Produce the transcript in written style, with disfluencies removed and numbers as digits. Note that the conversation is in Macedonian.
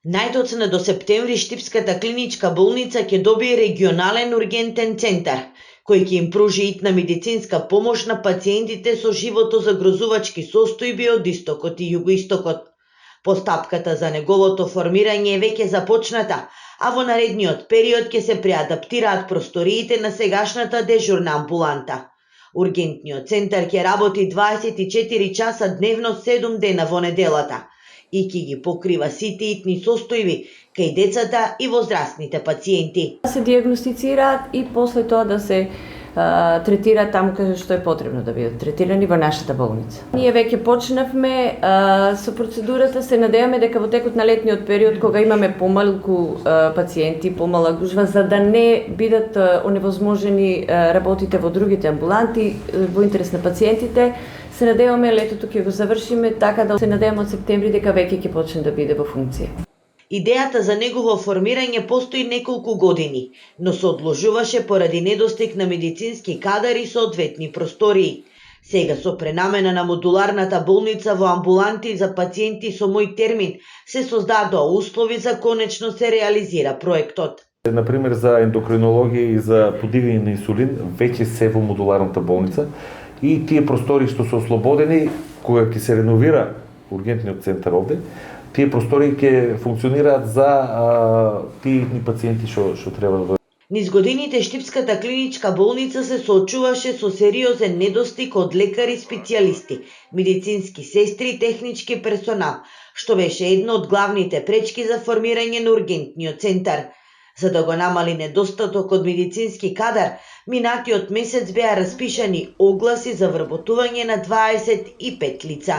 Најдоцна до септември Штипската клиничка болница ќе добие регионален ургентен центар, кој ќе им пружи итна медицинска помош на пациентите со животозагрозувачки состојби од истокот и југоистокот. Постапката за неговото формирање е веќе започната, а во наредниот период ќе се преадаптираат просториите на сегашната дежурна амбуланта. Ургентниот центар ќе работи 24 часа дневно 7 дена во неделата и ќе ги покрива сите итни состојби кај децата и возрастните пациенти. Се диагностицираат и после тоа да се третираат таму каде што е потребно да бидат третирани во нашата болница. Ние веќе почнавме со процедурата, се надеваме дека во текот на летниот период, кога имаме помалку пациенти, помала гужва, за да не бидат оневозможени работите во другите амбуланти во интерес на пациентите, се надеваме летото ќе го завршиме, така да се надеваме од септември дека веќе ќе почне да биде во функција. Идејата за негово формирање постои неколку години, но се одложуваше поради недостиг на медицински кадар и соодветни простории. Сега со пренамена на модуларната болница во амбуланти за пациенти со мој термин се создадоа услови за конечно се реализира проектот. Например, за ендокринологија и за подигање на инсулин веќе се во модуларната болница и тие простори што се ослободени кога ќе се реновира ургентниот центар овде, тие простори ќе функционираат за тие пациенти што треба. Низ годините Штипската клиничка болница се соочуваше со сериозен недостиг од лекари специјалисти, медицински сестри и технички персонал, што беше една од главните пречки за формирање на ургентниот центар. За да го намали недостаток од медицински кадар, минатиот месец беа распишани огласи за вработување на 25 лица.